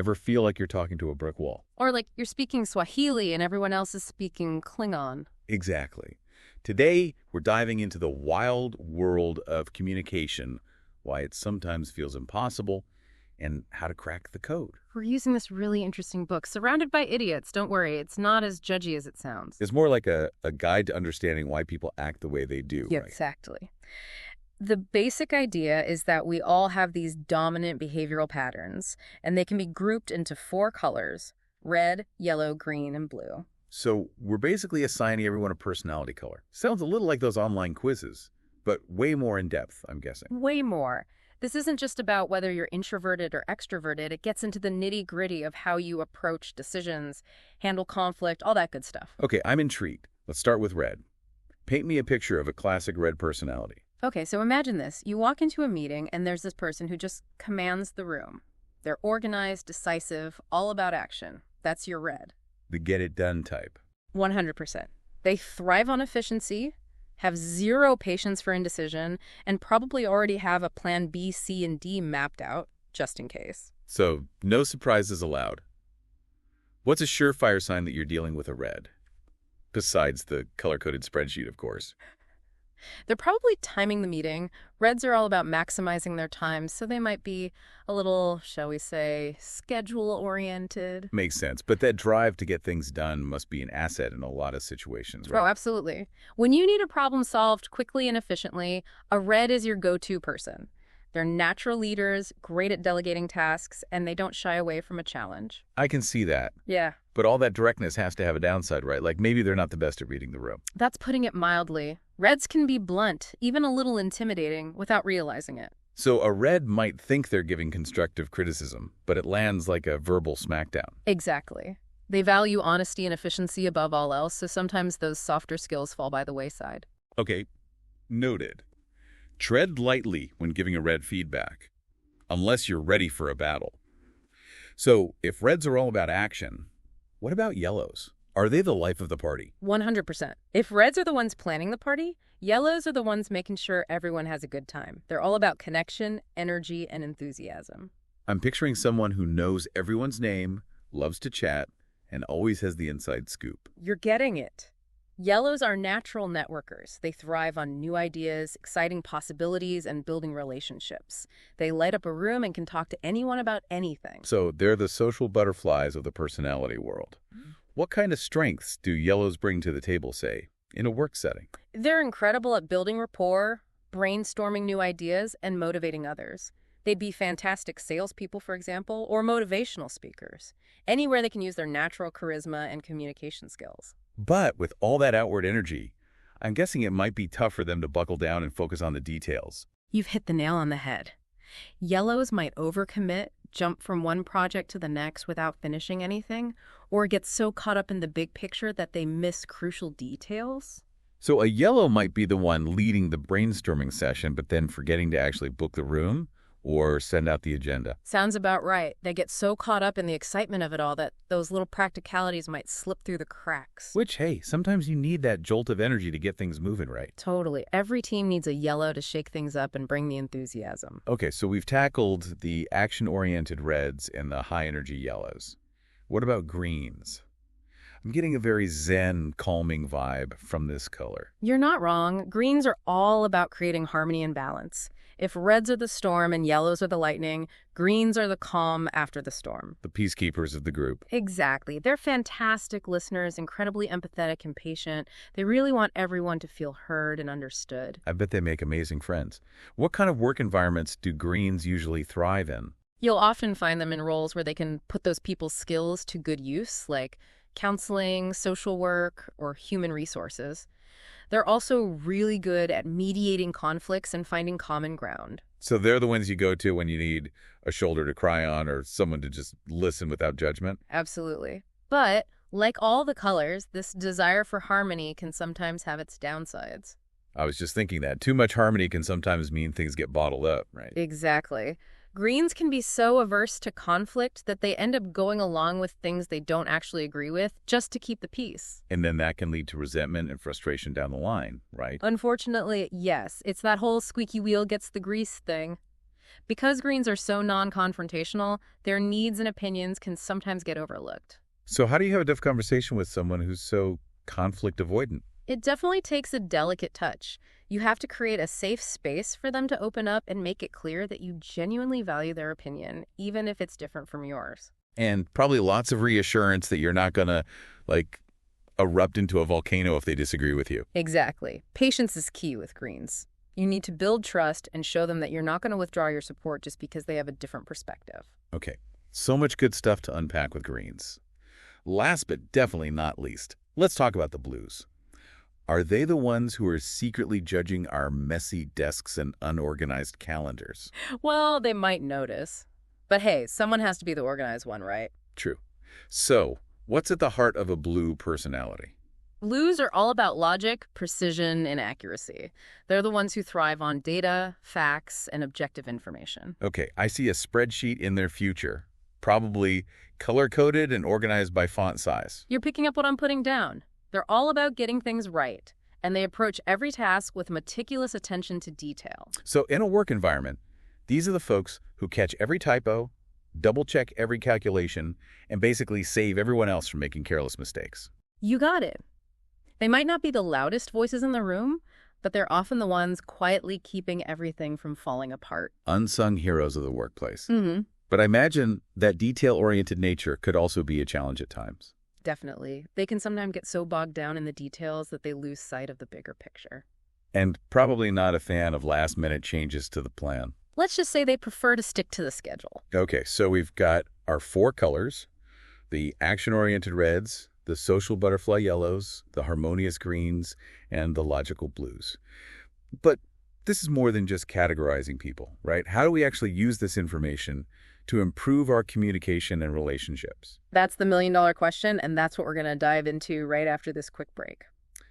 Ever feel like you're talking to a brick wall? Or like you're speaking Swahili and everyone else is speaking Klingon. Exactly. Today, we're diving into the wild world of communication, why it sometimes feels impossible, and how to crack the code. We're using this really interesting book, surrounded by idiots. Don't worry, it's not as judgy as it sounds. It's more like a guide to understanding why people act the way they do. Yeah, right? exactly. The basic idea is that we all have these dominant behavioral patterns, and they can be grouped into 4 colors: red, yellow, green, and blue. So we're basically assigning everyone a personality color. Sounds a little like those online quizzes, but way more in depth, I'm guessing. Way more. This isn't just about whether you're introverted or extroverted. It gets into the nitty-gritty of how you approach decisions, handle conflict, all that good stuff. Okay, I'm intrigued. Let's start with red. Paint me a picture of a classic red personality. Okay, so imagine this. You walk into a meeting and there's this person who just commands the room. They're organized, decisive, all about action. That's your red. The get-it-done type. 100%. They thrive on efficiency, have zero patience for indecision, and probably already have a plan B, C, and D mapped out, just in case. So, no surprises allowed. What's a surefire sign that you're dealing with a red? Besides the color-coded spreadsheet, of course. They're probably timing the meeting. Reds are all about maximizing their time, so they might be a little, shall we say, schedule-oriented. Makes sense, but that drive to get things done must be an asset in a lot of situations, right? Oh, absolutely. When you need a problem solved quickly and efficiently, a red is your go-to person. They're natural leaders, great at delegating tasks, and they don't shy away from a challenge. I can see that. Yeah. But all that directness has to have a downside, right? Like maybe they're not the best at reading the room. That's putting it mildly. Reds can be blunt, even a little intimidating, without realizing it. So a red might think they're giving constructive criticism, but it lands like a verbal smackdown. Exactly. They value honesty and efficiency above all else, so sometimes those softer skills fall by the wayside. Okay, noted. Tread lightly when giving a red feedback, unless you're ready for a battle. So if reds are all about action, what about yellows? Are they the life of the party? 100%. If reds are the ones planning the party, yellows are the ones making sure everyone has a good time. They're all about connection, energy, and enthusiasm. I'm picturing someone who knows everyone's name, loves to chat, and always has the inside scoop. You're getting it. Yellows are natural networkers. They thrive on new ideas, exciting possibilities, and building relationships. They light up a room and can talk to anyone about anything. So they're the social butterflies of the personality world. What kind of strengths do yellows bring to the table, say, in a work setting? They're incredible at building rapport, brainstorming new ideas, and motivating others. They'd be fantastic salespeople, for example, or motivational speakers. Anywhere they can use their natural charisma and communication skills. But with all that outward energy, I'm guessing it might be tough for them to buckle down and focus on the details. You've hit the nail on the head. Yellows might overcommit, jump from one project to the next without finishing anything, or get so caught up in the big picture that they miss crucial details. So a yellow might be the one leading the brainstorming session, but then forgetting to actually book the room or send out the agenda. Sounds about right. They get so caught up in the excitement of it all that those little practicalities might slip through the cracks. Which, hey, sometimes you need that jolt of energy to get things moving, right? Totally. Every team needs a yellow to shake things up and bring the enthusiasm. Okay, so we've tackled the action-oriented reds and the high-energy yellows. What about greens? I'm getting a very zen, calming vibe from this color. You're not wrong. Greens are all about creating harmony and balance. If reds are the storm and yellows are the lightning, greens are the calm after the storm. The peacekeepers of the group. Exactly. They're fantastic listeners, incredibly empathetic and patient. They really want everyone to feel heard and understood. I bet they make amazing friends. What kind of work environments do greens usually thrive in? You'll often find them in roles where they can put those people's skills to good use, like counseling, social work, or human resources. They're also really good at mediating conflicts and finding common ground. So they're the ones you go to when you need a shoulder to cry on or someone to just listen without judgment? Absolutely. But, like all the colors, this desire for harmony can sometimes have its downsides. I was just thinking that. Too much harmony can sometimes mean things get bottled up, right? Exactly. Greens can be so averse to conflict that they end up going along with things they don't actually agree with just to keep the peace. And then that can lead to resentment and frustration down the line, right? Unfortunately, yes. It's that whole squeaky wheel gets the grease thing. Because greens are so non-confrontational, their needs and opinions can sometimes get overlooked. So how do you have a tough conversation with someone who's so conflict avoidant? It definitely takes a delicate touch. You have to create a safe space for them to open up and make it clear that you genuinely value their opinion, even if it's different from yours. And probably lots of reassurance that you're not going to, like, erupt into a volcano if they disagree with you. Exactly. Patience is key with greens. You need to build trust and show them that you're not going to withdraw your support just because they have a different perspective. Okay, so much good stuff to unpack with greens. Last but definitely not least, let's talk about the blues. Are they the ones who are secretly judging our messy desks and unorganized calendars? Well, they might notice. But hey, someone has to be the organized one, right? True. So, what's at the heart of a blue personality? Blues are all about logic, precision, and accuracy. They're the ones who thrive on data, facts, and objective information. Okay, I see a spreadsheet in their future, probably color-coded and organized by font size. You're picking up what I'm putting down. They're all about getting things right, and they approach every task with meticulous attention to detail. So in a work environment, these are the folks who catch every typo, double-check every calculation, and basically save everyone else from making careless mistakes. You got it. They might not be the loudest voices in the room, but they're often the ones quietly keeping everything from falling apart. Unsung heroes of the workplace. Mm-hmm. But I imagine that detail-oriented nature could also be a challenge at times. Definitely. They can sometimes get so bogged down in the details that they lose sight of the bigger picture. And probably not a fan of last-minute changes to the plan. Let's just say they prefer to stick to the schedule. Okay, so we've got our 4 colors, the action-oriented reds, the social butterfly yellows, the harmonious greens, and the logical blues. But this is more than just categorizing people, right? How do we actually use this information to improve our communication and relationships? That's the million-dollar question, and that's what we're going to dive into right after this quick break.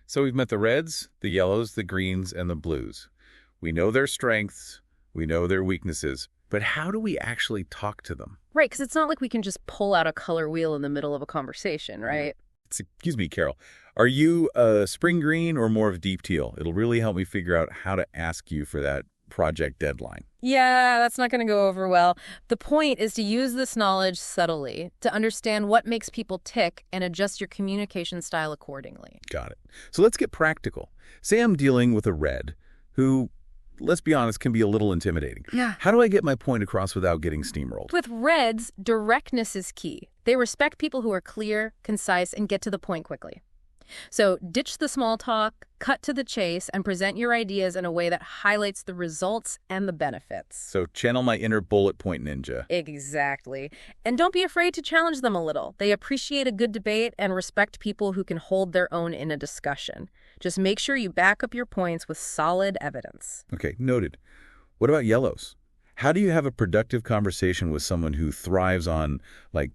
So we've met the reds, the yellows, the greens, and the blues. We know their strengths, we know their weaknesses, but how do we actually talk to them? Right, because it's not like we can just pull out a color wheel in the middle of a conversation, right? Excuse me, Carol. Are you spring green or more of deep teal? It'll really help me figure out how to ask you for that project deadline. Yeah, that's not going to go over well. The point is to use this knowledge subtly, to understand what makes people tick and adjust your communication style accordingly. Got it. So let's get practical. Say I'm dealing with a red who, let's be honest, can be a little intimidating. Yeah. How do I get my point across without getting steamrolled? With reds, directness is key. They respect people who are clear, concise, and get to the point quickly. So ditch the small talk, cut to the chase, and present your ideas in a way that highlights the results and the benefits. So channel my inner bullet point ninja. Exactly. And don't be afraid to challenge them a little. They appreciate a good debate and respect people who can hold their own in a discussion. Just make sure you back up your points with solid evidence. Okay, noted. What about yellows? How do you have a productive conversation with someone who thrives on, like,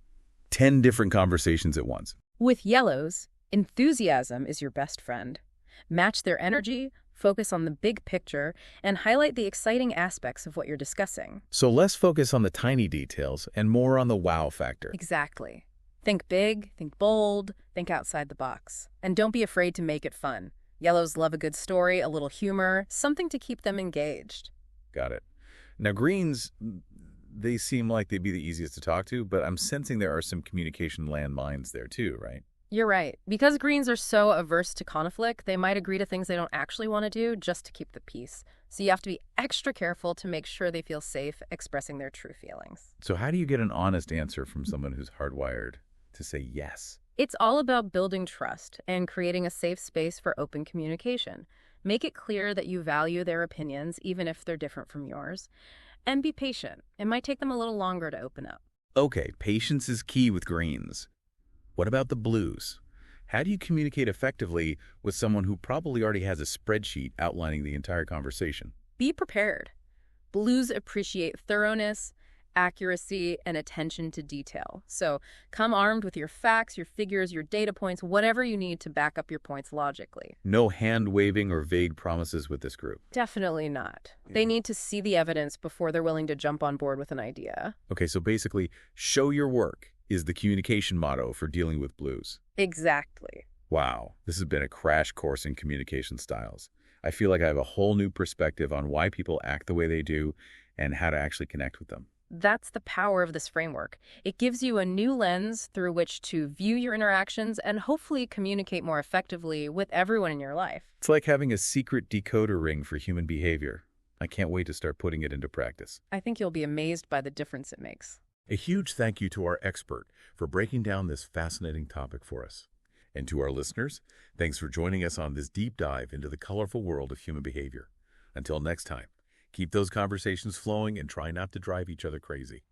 10 different conversations at once? With yellows, enthusiasm is your best friend. Match their energy, focus on the big picture, and highlight the exciting aspects of what you're discussing. So less focus on the tiny details and more on the wow factor. Exactly. Think big, think bold, think outside the box. And don't be afraid to make it fun. Yellows love a good story, a little humor, something to keep them engaged. Got it. Now, greens, they seem like they'd be the easiest to talk to, but I'm sensing there are some communication landmines there too, right? You're right. Because greens are so averse to conflict, they might agree to things they don't actually want to do just to keep the peace. So you have to be extra careful to make sure they feel safe expressing their true feelings. So how do you get an honest answer from someone who's hardwired to say yes? It's all about building trust and creating a safe space for open communication. Make it clear that you value their opinions, even if they're different from yours. And be patient. It might take them a little longer to open up. Okay, patience is key with greens. What about the blues? How do you communicate effectively with someone who probably already has a spreadsheet outlining the entire conversation? Be prepared. Blues appreciate thoroughness, accuracy, and attention to detail. So come armed with your facts, your figures, your data points, whatever you need to back up your points logically. No hand-waving or vague promises with this group. Definitely not. They need to see the evidence before they're willing to jump on board with an idea. Okay, so basically, show your work is the communication motto for dealing with blues. Exactly. Wow, this has been a crash course in communication styles. I feel like I have a whole new perspective on why people act the way they do and how to actually connect with them. That's the power of this framework. It gives you a new lens through which to view your interactions and hopefully communicate more effectively with everyone in your life. It's like having a secret decoder ring for human behavior. I can't wait to start putting it into practice. I think you'll be amazed by the difference it makes. A huge thank you to our expert for breaking down this fascinating topic for us. And to our listeners, thanks for joining us on this deep dive into the colorful world of human behavior. Until next time, keep those conversations flowing and try not to drive each other crazy.